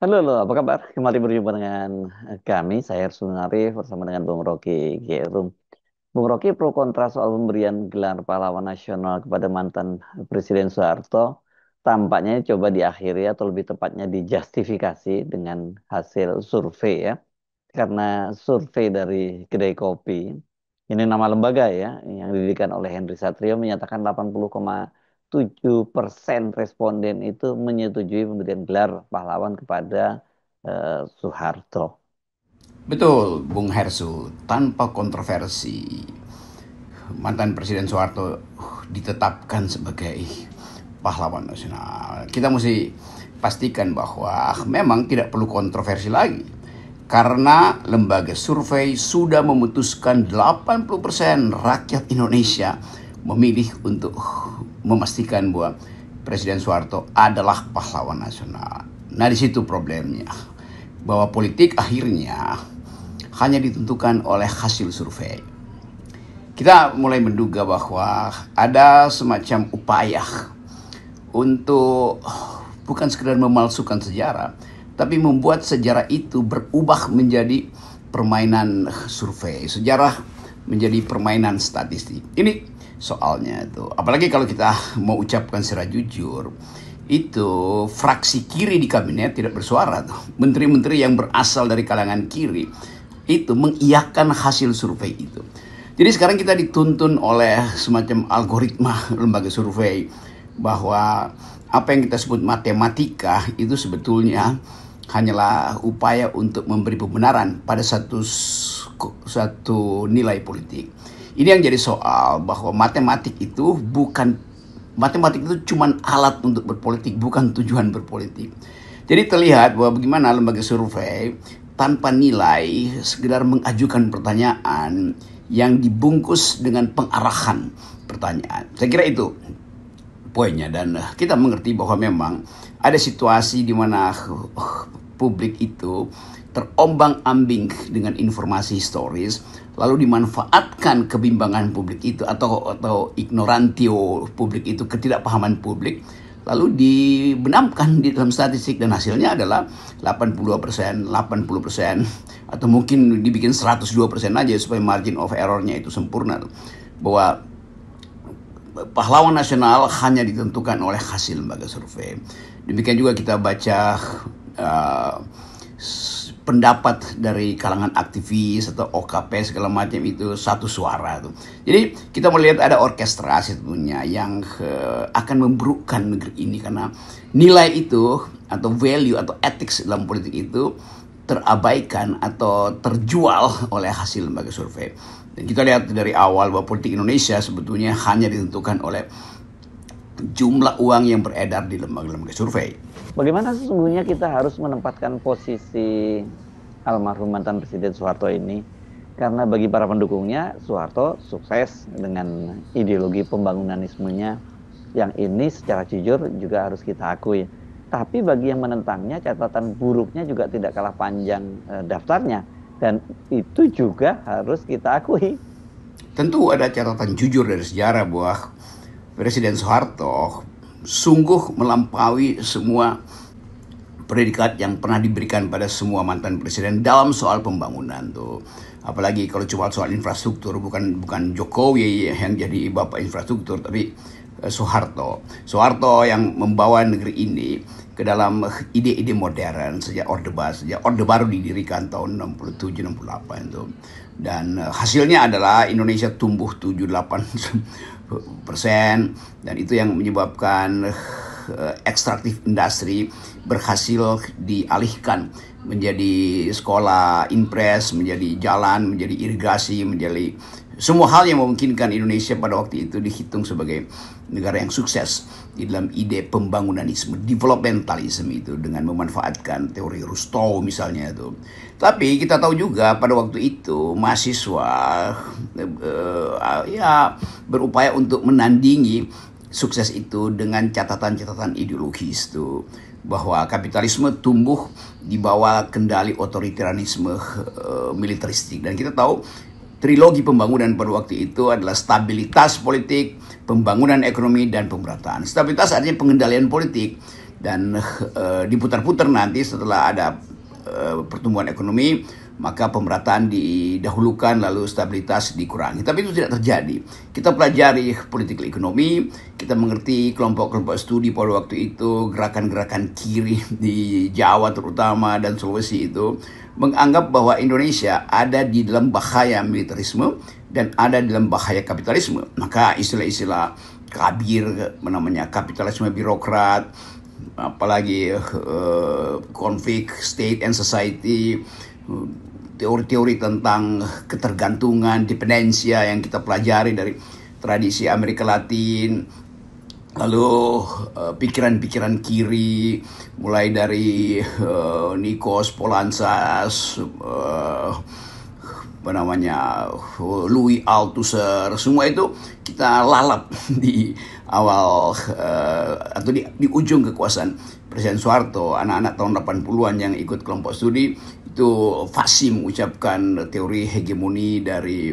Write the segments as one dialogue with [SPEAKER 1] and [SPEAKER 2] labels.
[SPEAKER 1] Halo, apa kabar? Kembali berjumpa dengan kami, saya Arsul Arif bersama dengan Bung Rocky Gerung. Bung Rocky pro kontra soal pemberian gelar pahlawan nasional kepada mantan Presiden Soeharto tampaknya coba diakhiri atau lebih tepatnya dijustifikasi dengan hasil survei ya. Karena survei dari Kedai Kopi, ini nama lembaga ya, yang didirikan oleh Henry Satrio menyatakan 80,7% responden itu menyetujui pemberian gelar pahlawan kepada Soeharto.
[SPEAKER 2] Betul, Bung Hersu, tanpa kontroversi, mantan Presiden Soeharto ditetapkan sebagai pahlawan nasional. Kita mesti pastikan bahwa memang tidak perlu kontroversi lagi. Karena lembaga survei sudah memutuskan 80% rakyat Indonesia memilih untuk memastikan bahwa Presiden Soeharto adalah pahlawan nasional. Nah, di situ problemnya. Bahwa politik akhirnya hanya ditentukan oleh hasil survei. Kita mulai menduga bahwa ada semacam upaya untuk bukan sekedar memalsukan sejarah, tapi membuat sejarah itu berubah menjadi permainan survei, sejarah menjadi permainan statistik. Ini soalnya itu. Apalagi kalau kita mau ucapkan secara jujur, itu fraksi kiri di kabinet tidak bersuara tuh. Menteri-menteri yang berasal dari kalangan kiri itu mengiyakan hasil survei itu. Jadi sekarang kita dituntun oleh semacam algoritma lembaga survei bahwa apa yang kita sebut matematika itu sebetulnya hanyalah upaya untuk memberi pembenaran pada satu nilai politik. Ini yang jadi soal bahwa matematik itu cuma alat untuk berpolitik, bukan tujuan berpolitik. Jadi terlihat bahwa bagaimana lembaga survei tanpa nilai sekedar mengajukan pertanyaan yang dibungkus dengan pengarahan pertanyaan. Saya kira itu poinnya, dan kita mengerti bahwa memang ada situasi di mana publik itu terombang-ambing dengan informasi historis, lalu dimanfaatkan kebimbangan publik itu atau ignorantio publik itu, ketidakpahaman publik, lalu dibenamkan di dalam statistik, dan hasilnya adalah 82%, 80%, atau mungkin dibikin 102% aja supaya margin of errornya itu sempurna, bahwa pahlawan nasional hanya ditentukan oleh hasil lembaga survei. Demikian juga kita baca uh, pendapat dari kalangan aktivis atau OKP segala macam itu satu suara tuh. Jadi kita melihat ada orkestrasi tentunya yang akan memburukkan negeri ini, karena nilai itu atau value atau ethics dalam politik itu terabaikan atau terjual oleh hasil lembaga survei. Dan kita lihat dari awal bahwa politik Indonesia sebetulnya hanya ditentukan oleh jumlah uang yang beredar di lembaga-lembaga survei.
[SPEAKER 1] Bagaimana sesungguhnya kita harus menempatkan posisi almarhum mantan Presiden Soeharto ini? Karena bagi para pendukungnya, Soeharto sukses dengan ideologi pembangunanismenya yang ini secara jujur juga harus kita akui. Tapi bagi yang menentangnya, catatan buruknya juga tidak kalah panjang daftarnya. Dan itu juga harus kita akui.
[SPEAKER 2] Tentu ada catatan jujur dari sejarah bahwa Presiden Soeharto sungguh melampaui semua predikat yang pernah diberikan pada semua mantan presiden dalam soal pembangunan tuh. Apalagi kalau cuma soal infrastruktur, bukan Jokowi yang jadi bapak infrastruktur, tapi Soeharto yang membawa negeri ini ke dalam ide-ide modern sejak Orde Baru didirikan tahun 67 68 itu. Dan hasilnya adalah Indonesia tumbuh 7-8%, dan itu yang menyebabkan ekstraktif industri berhasil dialihkan menjadi sekolah, impres, menjadi jalan, menjadi irigasi, menjadi semua hal yang memungkinkan Indonesia pada waktu itu dihitung sebagai negara yang sukses di dalam ide pembangunanisme, developmentalisme itu, dengan memanfaatkan teori Rousseau misalnya itu. Tapi kita tahu juga pada waktu itu mahasiswa ya berupaya untuk menandingi sukses itu dengan catatan-catatan ideologis itu, bahwa kapitalisme tumbuh di bawah kendali otoritarianisme militeristik. Dan kita tahu trilogi pembangunan pada waktu itu adalah stabilitas politik, pembangunan ekonomi, dan pemerataan. Stabilitas artinya pengendalian politik, dan diputar-putar nanti setelah ada pertumbuhan ekonomi, maka pemerataan didahulukan lalu stabilitas dikurangi. Tapi itu tidak terjadi. Kita pelajari politik ekonomi, kita mengerti kelompok-kelompok studi pada waktu itu, gerakan-gerakan kiri di Jawa terutama dan Sulawesi itu menganggap bahwa Indonesia ada di dalam bahaya militerisme dan ada di dalam bahaya kapitalisme. Maka istilah-istilah kabir, namanya kapitalisme birokrat, apalagi konflik state and society, teori-teori tentang ketergantungan, dependensia yang kita pelajari dari tradisi Amerika Latin, lalu pikiran-pikiran kiri, mulai dari Nikos Poulantzas, Louis Althusser, semua itu kita lalap di awal atau di ujung kekuasaan Presiden Soeharto. Anak-anak tahun 80-an yang ikut kelompok studi itu fasih mengucapkan teori hegemoni dari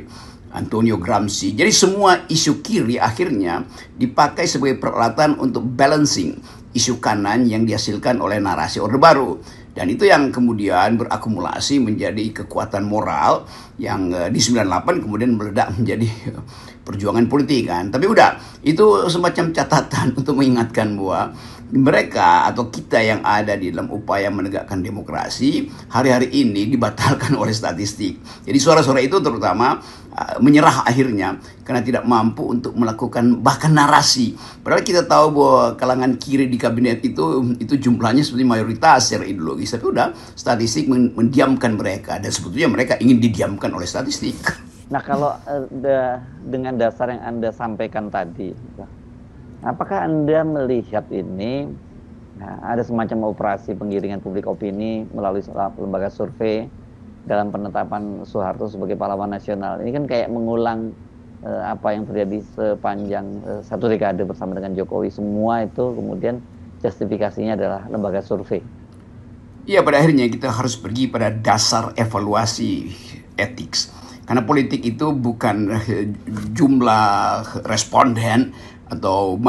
[SPEAKER 2] Antonio Gramsci. Jadi semua isu kiri akhirnya dipakai sebagai peralatan untuk balancing isu kanan yang dihasilkan oleh narasi Orde Baru. Dan itu yang kemudian berakumulasi menjadi kekuatan moral yang di 98 kemudian meledak menjadi perjuangan politik kan. Tapi udah, itu semacam catatan untuk mengingatkan bahwa mereka atau kita yang ada di dalam upaya menegakkan demokrasi hari-hari ini dibatalkan oleh statistik. Jadi suara-suara itu terutama menyerah akhirnya karena tidak mampu untuk melakukan bahkan narasi. Padahal kita tahu bahwa kalangan kiri di kabinet itu jumlahnya seperti mayoritas secara ideologis. Tapi udah, statistik mendiamkan mereka dan sebetulnya mereka ingin didiamkan oleh statistik.
[SPEAKER 1] Nah, kalau dengan dasar yang Anda sampaikan tadi, apakah Anda melihat ini ada semacam operasi penggiringan publik opini melalui lembaga survei dalam penetapan Soeharto sebagai pahlawan nasional? Ini kan kayak mengulang apa yang terjadi sepanjang satu dekade bersama dengan Jokowi. Semua itu kemudian justifikasinya adalah lembaga survei.
[SPEAKER 2] Iya, pada akhirnya kita harus pergi pada dasar evaluasi etik. Karena politik itu bukan jumlah responden atau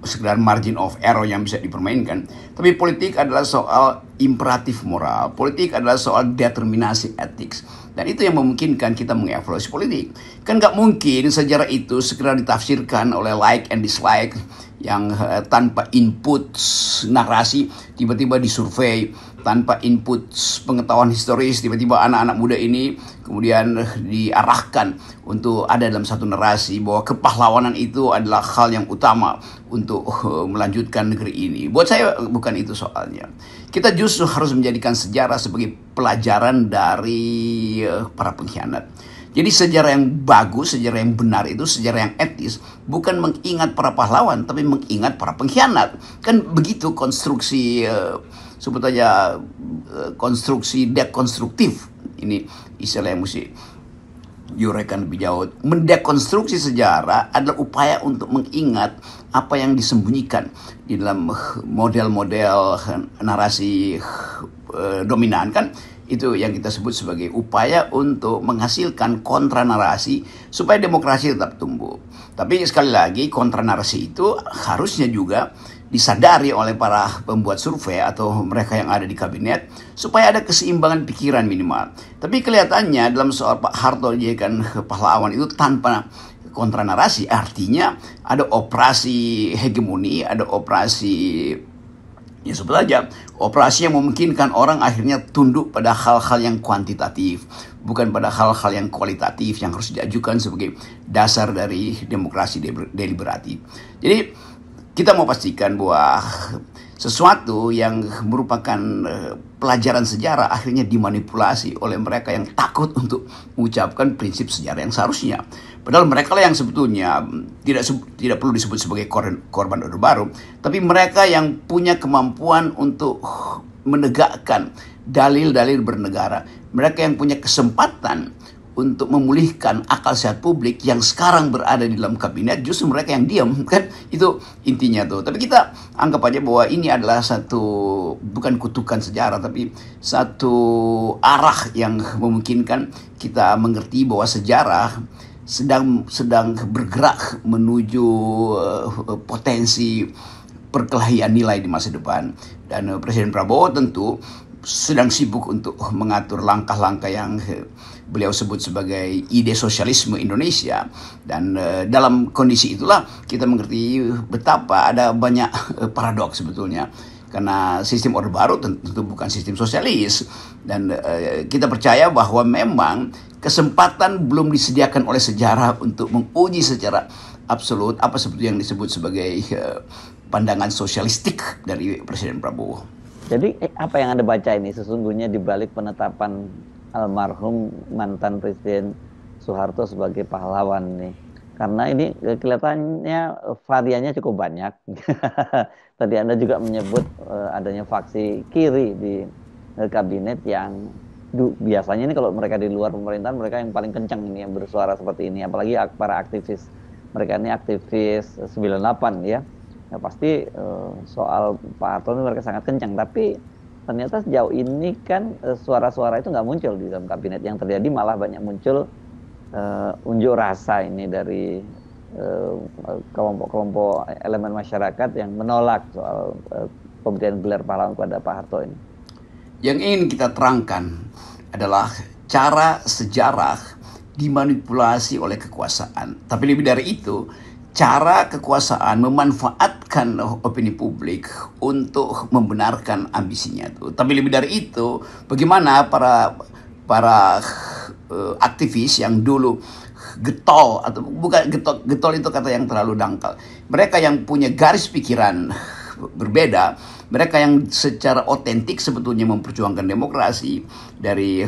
[SPEAKER 2] sekedar margin of error yang bisa dipermainkan. Tapi politik adalah soal imperatif moral. Politik adalah soal determinasi etik. Dan itu yang memungkinkan kita mengevaluasi politik. Kan nggak mungkin sejarah itu segera ditafsirkan oleh like and dislike yang tanpa input narasi tiba-tiba disurvei, tanpa input pengetahuan historis tiba-tiba anak-anak muda ini kemudian diarahkan untuk ada dalam satu narasi bahwa kepahlawanan itu adalah hal yang utama untuk melanjutkan negeri ini. Buat saya bukan itu soalnya. Kita justru harus menjadikan sejarah sebagai pelajaran dari para pengkhianat. Jadi sejarah yang bagus, sejarah yang benar itu sejarah yang etis, bukan mengingat para pahlawan, tapi mengingat para pengkhianat. Kan begitu konstruksi, sebut aja konstruksi dekonstruktif. Ini istilah yang mesti diuraikan lebih jauh. Mendekonstruksi sejarah adalah upaya untuk mengingat apa yang disembunyikan di dalam model-model narasi dominan kan. Itu yang kita sebut sebagai upaya untuk menghasilkan kontra narasi supaya demokrasi tetap tumbuh. Tapi sekali lagi kontra narasi itu harusnya juga disadari oleh para pembuat survei atau mereka yang ada di kabinet supaya ada keseimbangan pikiran minimal. Tapi kelihatannya dalam soal Pak Harto dijadikan pahlawan itu tanpa kontra narasi, artinya ada operasi hegemoni, ada operasi ya sebut aja operasi yang memungkinkan orang akhirnya tunduk pada hal-hal yang kuantitatif, bukan pada hal-hal yang kualitatif yang harus diajukan sebagai dasar dari demokrasi deliberatif. Jadi kita mau pastikan bahwa sesuatu yang merupakan pelajaran sejarah akhirnya dimanipulasi oleh mereka yang takut untuk mengucapkan prinsip sejarah yang seharusnya. Padahal mereka lah yang sebetulnya tidak perlu disebut sebagai korban Orde Baru, tapi mereka yang punya kemampuan untuk menegakkan dalil-dalil bernegara. Mereka yang punya kesempatan untuk memulihkan akal sehat publik yang sekarang berada di dalam kabinet, justru mereka yang diam, kan itu intinya tuh. Tapi kita anggap aja bahwa ini adalah satu bukan kutukan sejarah, tapi satu arah yang memungkinkan kita mengerti bahwa sejarah sedang bergerak menuju potensi perkelahian nilai di masa depan. Dan Presiden Prabowo tentu sedang sibuk untuk mengatur langkah-langkah yang beliau sebut sebagai ide sosialisme Indonesia. Dan dalam kondisi itulah kita mengerti betapa ada banyak paradoks sebetulnya. Karena sistem Orde Baru tentu bukan sistem sosialis. Dan kita percaya bahwa memang kesempatan belum disediakan oleh sejarah untuk menguji secara absolut apa seperti yang disebut sebagai pandangan sosialistik dari Presiden Prabowo.
[SPEAKER 1] Jadi apa yang Anda baca ini sesungguhnya di balik penetapan almarhum mantan Presiden Soeharto sebagai pahlawan nih? Karena ini kelihatannya variannya cukup banyak. Tadi Anda juga menyebut adanya faksi kiri di kabinet yang biasanya ini kalau mereka di luar pemerintahan mereka yang paling kencang ini yang bersuara seperti ini. Apalagi para aktivis. Mereka ini aktivis 98 ya. Ya pasti soal Pak Harto ini mereka sangat kencang, tapi ternyata sejauh ini kan suara-suara itu nggak muncul di dalam kabinet. Yang terjadi malah banyak muncul unjuk rasa ini dari kelompok-kelompok elemen masyarakat yang menolak soal pemberian gelar pahlawan kepada Pak Harto ini.
[SPEAKER 2] Yang ingin kita terangkan adalah cara sejarah dimanipulasi oleh kekuasaan. Tapi lebih dari itu, cara kekuasaan memanfaatkan opini publik untuk membenarkan ambisinya itu. Tapi lebih dari itu, bagaimana para aktivis yang dulu getol, atau bukan getol itu kata yang terlalu dangkal. Mereka yang punya garis pikiran berbeda, mereka yang secara otentik sebetulnya memperjuangkan demokrasi dari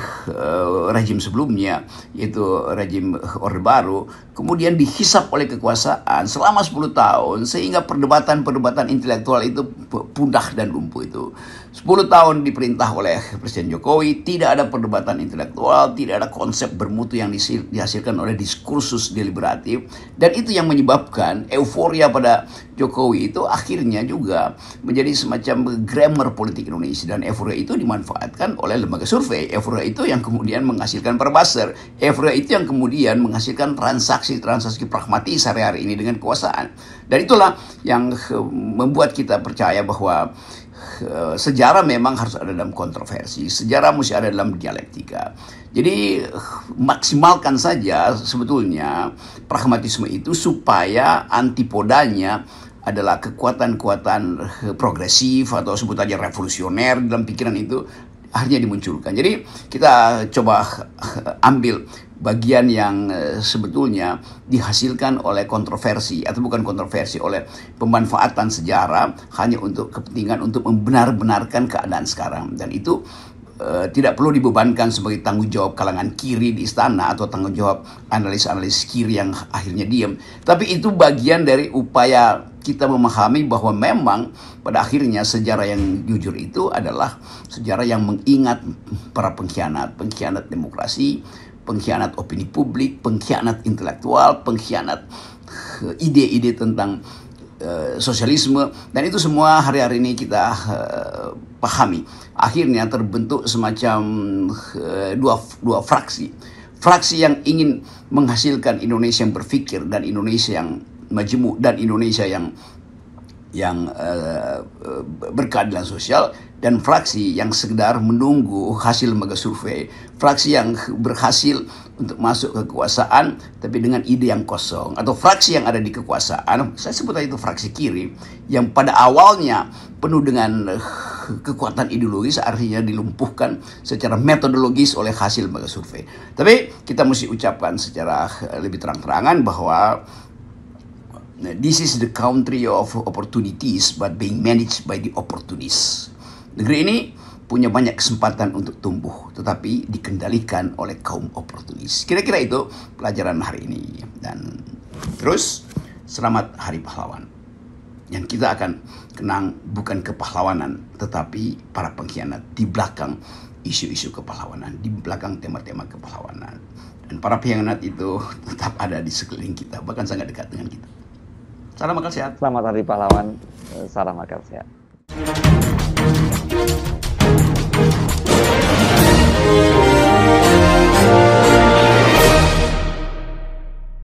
[SPEAKER 2] rejim sebelumnya, yaitu rejim Orde Baru, kemudian dihisap oleh kekuasaan selama 10 tahun sehingga perdebatan-perdebatan intelektual itu punah dan lumpuh itu. 10 tahun diperintah oleh Presiden Jokowi, tidak ada perdebatan intelektual, tidak ada konsep bermutu yang dihasilkan oleh diskursus deliberatif, dan itu yang menyebabkan euforia pada Jokowi itu akhirnya juga menjadi semacam grammar politik Indonesia, dan euforia itu dimanfaatkan oleh lembaga survei. Euforia itu yang kemudian menghasilkan perbuzzer. Euforia itu yang kemudian menghasilkan transaksi pragmatis hari-hari ini dengan kekuasaan. Dan itulah yang membuat kita percaya bahwa sejarah memang harus ada dalam kontroversi. Sejarah mesti ada dalam dialektika. Jadi maksimalkan saja sebetulnya pragmatisme itu supaya antipodanya adalah kekuatan-kekuatan progresif atau sebut aja revolusioner dalam pikiran itu akhirnya dimunculkan. Jadi kita coba ambil bagian yang sebetulnya dihasilkan oleh kontroversi, atau bukan kontroversi, oleh pemanfaatan sejarah hanya untuk kepentingan untuk membenar-benarkan keadaan sekarang. Dan itu tidak perlu dibebankan sebagai tanggung jawab kalangan kiri di istana atau tanggung jawab analis-analis kiri yang akhirnya diam. Tapi itu bagian dari upaya kita memahami bahwa memang pada akhirnya sejarah yang jujur itu adalah sejarah yang mengingat para pengkhianat demokrasi, pengkhianat opini publik, pengkhianat intelektual, pengkhianat ide-ide tentang sosialisme, dan itu semua hari-hari ini kita pahami. Akhirnya terbentuk semacam dua fraksi yang ingin menghasilkan Indonesia yang berpikir dan Indonesia yang majemuk dan Indonesia yang berkeadilan sosial, dan fraksi yang sekedar menunggu hasil lembaga survei, fraksi yang berhasil untuk masuk ke kekuasaan tapi dengan ide yang kosong, atau fraksi yang ada di kekuasaan, saya sebut aja itu fraksi kiri, yang pada awalnya penuh dengan kekuatan ideologis, artinya dilumpuhkan secara metodologis oleh hasil lembaga survei. Tapi kita mesti ucapkan secara lebih terang-terangan bahwa this is the country of opportunities but being managed by the opportunists. Negeri ini punya banyak kesempatan untuk tumbuh, tetapi dikendalikan oleh kaum oportunis. Kira-kira itu pelajaran hari ini. Dan terus, selamat Hari Pahlawan. Yang kita akan kenang bukan kepahlawanan, tetapi para pengkhianat di belakang isu-isu kepahlawanan, di belakang tema-tema kepahlawanan. Dan para pengkhianat itu tetap ada di sekeliling kita, bahkan sangat dekat dengan kita. Salam akal sehat.
[SPEAKER 1] Selamat Hari Pahlawan, salam akal sehat.